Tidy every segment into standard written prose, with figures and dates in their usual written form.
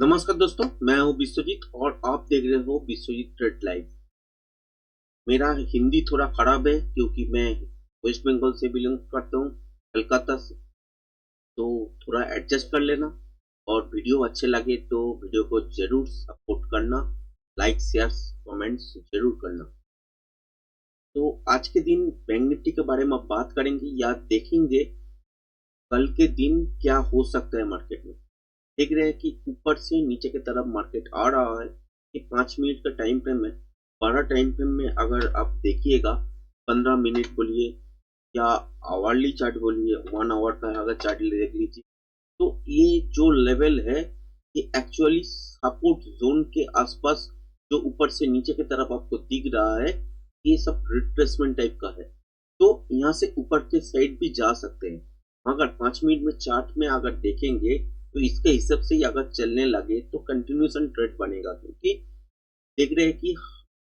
नमस्कार दोस्तों, मैं हूं विश्वजीत और आप देख रहे हो विश्वजीत ट्रेड लाइव। मेरा हिंदी थोड़ा खराब है क्योंकि मैं वेस्ट बंगाल से बिलोंग करता हूं, कलकत्ता से। तो थोड़ा एडजस्ट कर लेना और वीडियो अच्छे लगे तो वीडियो को जरूर सपोर्ट करना, लाइक शेयर कमेंट्स जरूर करना। तो आज के दिन बैंक निफ्टी के बारे में बात करेंगे या देखेंगे कल के दिन क्या हो सकता है मार्केट में। देख रहे हैं कि ऊपर से नीचे की तरफ मार्केट आ रहा है। ये 5 मिनट का टाइम फ्रेम है। बड़ा टाइम फ्रेम में अगर आप देखिएगा 15 मिनट बोलिए या आवरली चार्ट बोलिए, 1 आवर का अगर चार्ट देख लीजिए, तो ये जो लेवल है ये एक्चुअली सपोर्ट जोन के आसपास जो ऊपर से नीचे की तरफ आपको दिख रहा है, ये सब रिट्रेसमेंट टाइप का है। तो यहाँ से ऊपर के साइड भी जा सकते हैं। अगर 5 मिनट में चार्ट में अगर देखेंगे तो इसके हिसाब से ही अगर चलने लगे तो कंटिन्यूएशन ट्रेड बनेगा, क्योंकि देख रहे हैं कि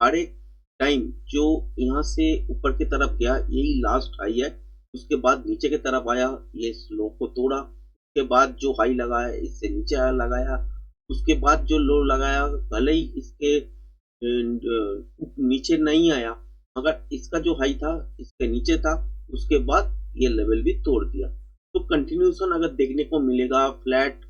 हर एक टाइम जो यहाँ से ऊपर की तरफ गया यही लास्ट हाई है। उसके बाद नीचे की तरफ आया, ये लो को तोड़ा। उसके बाद जो हाई लगाया इससे नीचे आया लगाया। उसके बाद जो लो लगाया भले ही इसके नीचे नहीं आया, मगर इसका जो हाई था इसके नीचे था। उसके बाद ये लेवल भी तोड़ दिया। तो कंटिन्यूएशन अगर देखने को मिलेगा फ्लैट,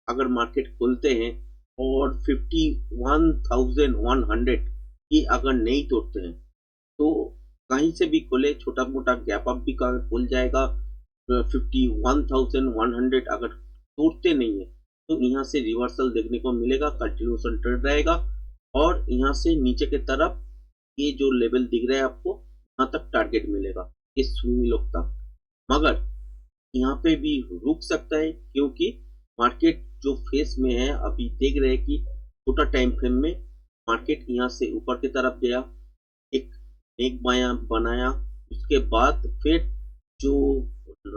अगर मार्केट खोलते हैं और 51,100 ये अगर नहीं तोड़ते हैं तो कहीं से भी खोले छोटा मोटा गैप अप भी खुल जाएगा। 51,100 अगर तोड़ते नहीं है तो यहाँ से रिवर्सल देखने को मिलेगा, कंटिन्यूएशन ट्रेड रहेगा। और यहाँ से नीचे की तरफ ये जो लेवल दिख रहा है आपको, यहाँ तक टारगेट मिलेगा इस स्विंग लोग तक। मगर यहाँ पे भी रुक सकता है क्योंकि मार्केट जो फेस में है अभी देख रहे हैं कि छोटा टाइम फ्रेम में मार्केट यहाँ से ऊपर की तरफ गया, एक बाया बनाया। उसके बाद फिर जो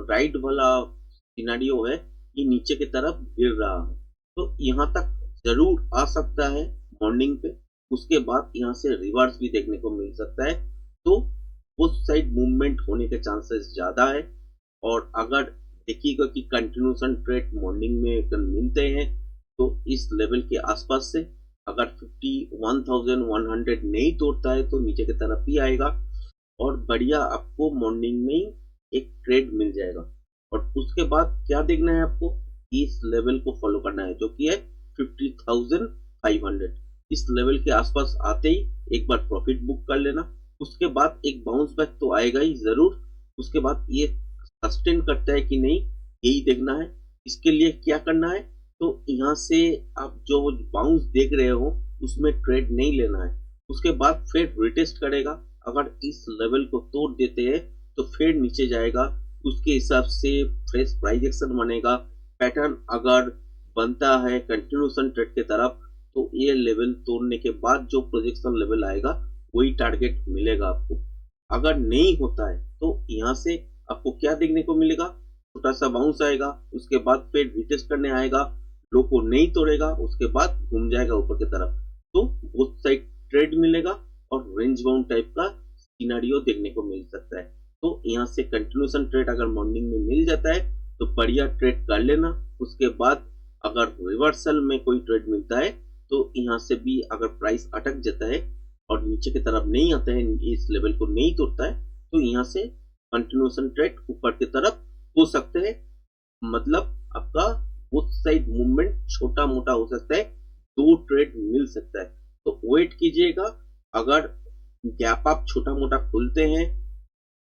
राइट वाला सिनेरियो है ये नीचे की तरफ गिर रहा है। तो यहाँ तक जरूर आ सकता है मॉर्निंग पे। उसके बाद यहाँ से रिवर्स भी देखने को मिल सकता है। तो उस साइड मूवमेंट होने के चांसेस ज्यादा है। और अगर देखिएगा कि कंटिन्यूएशन ट्रेड मॉर्निंग में अगर मिलते हैं तो इस लेवल के आसपास से अगर 51,100 नहीं तोड़ता है तो नीचे की तरफ ही आएगा और बढ़िया आपको मॉर्निंग में एक ट्रेड मिल जाएगा। और उसके बाद क्या देखना है आपको, इस लेवल को फॉलो करना है जो कि है 50,500। इस लेवल के आसपास आते ही एक बार प्रॉफिट बुक कर लेना। उसके बाद एक बाउंस बैक तो आएगा ही जरूर। उसके बाद ये सस्टेन करता है कि नहीं यही देखना है। इसके लिए क्या करना है, तो यहाँ से आप जो बाउंस देख रहे हो उसमें ट्रेड नहीं लेना है। उसके बाद फिर रिटेस्ट करेगा, अगर इस लेवल को तोड़ देते हैं तो फिर नीचे जाएगा। उसके हिसाब से फ्रेश प्राइस एक्शन बनेगा। पैटर्न अगर बनता है कंटिन्यूएशन ट्रेड के तरफ तो ये लेवल तोड़ने के बाद जो प्रोजेक्शन लेवल आएगा वही टारगेट मिलेगा आपको। अगर नहीं होता है तो यहाँ से आपको क्या देखने को मिलेगा, छोटा सा बाउंस आएगा। उसके बाद फिर रिटेस्ट करने आएगा, लो को नहीं तोड़ेगा, उसके बाद घूम जाएगा ऊपर की तरफ। तो बोथ साइड ट्रेड मिलेगा और रेंज बाउंड टाइप का सिनेरियो देखने को मिल सकता है। तो यहाँ से कंटिन्यूएशन ट्रेड अगर मॉर्निंग में मिल जाता है तो बढ़िया ट्रेड कर लेना। उसके बाद अगर रिवर्सल में कोई ट्रेड मिलता है तो यहाँ से भी अगर प्राइस अटक जाता है और नीचे की तरफ नहीं आता है, इस लेवल को नहीं तोड़ता है, तो यहाँ से कंटिन्यूएशन ट्रेड ऊपर की तरफ हो सकते हैं। मतलब आपका बोथ साइड मूवमेंट छोटा मोटा हो सकता है, दो ट्रेड मिल सकता है। तो वेट कीजिएगा। अगर गैप अप छोटा मोटा खुलते हैं,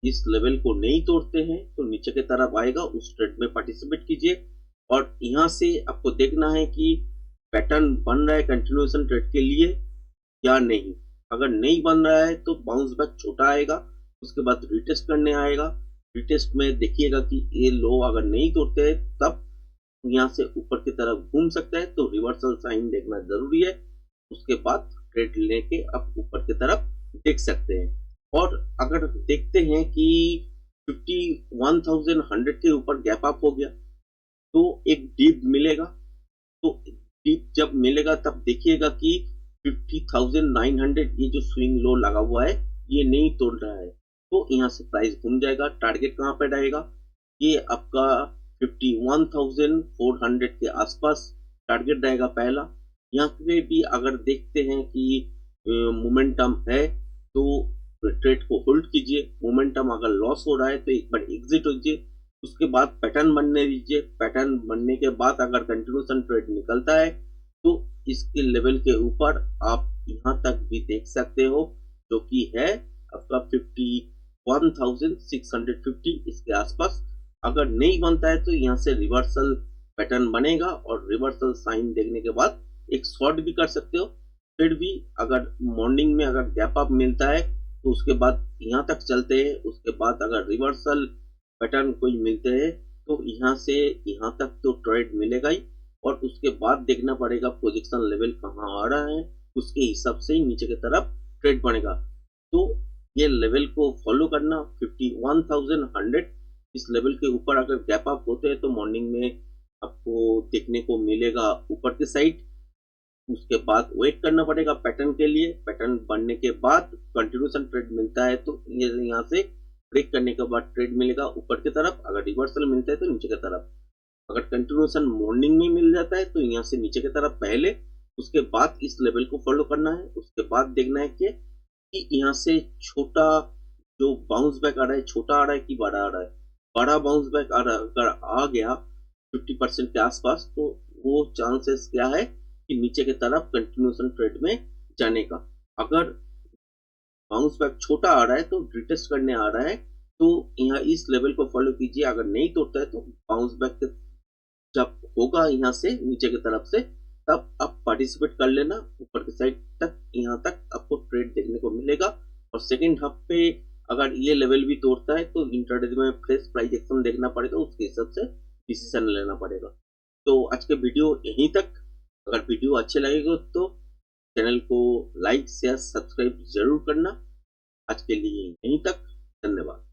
इस लेवल को नहीं तोड़ते हैं तो नीचे की तरफ आएगा, उस ट्रेड में पार्टिसिपेट कीजिए। और यहाँ से आपको देखना है कि पैटर्न बन रहा है कंटिन्यूएशन ट्रेड के लिए या नहीं। अगर नहीं बन रहा है तो बाउंस बैक छोटा आएगा, उसके बाद रिटेस्ट करने आएगा। रिटेस्ट में देखिएगा कि ये लो अगर नहीं तोड़ते हैं तब यहाँ से ऊपर की तरफ घूम सकता है, तो रिवर्सल साइन देखना जरूरी है। उसके बाद ट्रेड लेके आप ऊपर की तरफ देख सकते हैं। और अगर देखते हैं कि 51,100 के ऊपर गैप अप हो गया तो एक डीप मिलेगा। तो डीप जब मिलेगा तब देखिएगा कि 50,900 ये जो स्विंग लो लगा हुआ है ये नहीं तोड़ रहा है, तो यहाँ से प्राइस घूम जाएगा। टारगेट कहाँ पे रहेगा, ये आपका 51,400 के आसपास टारगेट रहेगा पहला। यहाँ पे भी अगर देखते हैं कि मोमेंटम है तो ट्रेड को होल्ड कीजिए। मोमेंटम अगर लॉस हो रहा है तो एक बार एग्जिट होइए, उसके बाद पैटर्न बनने दीजिए। पैटर्न बनने के बाद अगर कंटिन्यूशन ट्रेड निकलता है तो इसके लेवल के ऊपर आप यहाँ तक भी देख सकते हो, जो कि है आपका 51,650 इसके आसपास। अगर नहीं बनता है तो यहाँ से रिवर्सल पैटर्न बनेगा और रिवर्सल साइन देखने के बाद एक शॉर्ट भी कर सकते हो। फिर भी अगर मॉर्निंग में अगर गैप अप मिलता है तो उसके बाद यहाँ तक चलते हैं, उसके बाद अगर रिवर्सल पैटर्न कोई मिलते हैं तो यहाँ से यहाँ तक तो ट्रेड मिलेगा ही, और उसके बाद देखना पड़ेगा पोजीशन लेवल कहाँ आ रहा है, उसके हिसाब से ही नीचे की तरफ ट्रेड बनेगा। तो ये लेवल को फॉलो करना 51,100, इस लेवल के ऊपर अगर गैप अप होते हैं तो मॉर्निंग में आपको देखने को मिलेगा ऊपर की साइड। उसके बाद वेट करना पड़ेगा पैटर्न के लिए। पैटर्न बनने के बाद कंटिन्यूशन ट्रेड मिलता है तो ये यहाँ से ब्रेक करने के बाद ट्रेड मिलेगा ऊपर की तरफ। अगर रिवर्सल मिलता है तो नीचे की तरफ। अगर कंटिन्यूशन मॉर्निंग में मिल जाता है तो यहाँ से नीचे की तरफ पहले, उसके बाद इस लेवल को फॉलो करना है। उसके बाद देखना है कि यहाँ से छोटा जो बाउंस बैक आ रहा है, छोटा आ रहा है कि बड़ा आ रहा है। बड़ा बाउंस बैक अगर आ गया 50% के आसपास तो वो चांसेस क्या है कि नीचे की तरफ कंटिन्यूशन ट्रेड में जाने का। अगर बाउंस बैक छोटा आ रहा है तो रिटेस्ट करने आ रहा है तो यहाँ इस लेवल को फॉलो कीजिए। अगर नहीं तोड़ता है तो बाउंस बैक जब होगा यहाँ से नीचे की तरफ से तब आप पार्टिसिपेट कर लेना। ऊपर की साइड तक यहाँ तक आपको ट्रेड देखने को मिलेगा। और सेकेंड हाफ पे अगर ये लेवल भी तोड़ता है तो इंट्राडे में फ्रेश प्राइस एक्शन देखना पड़ेगा, उसके हिसाब से डिसीजन लेना पड़ेगा। तो आज के वीडियो यहीं तक। अगर वीडियो अच्छे लगेगा तो चैनल को लाइक शेयर सब्सक्राइब जरूर करना। आज के लिए यहीं तक, धन्यवाद।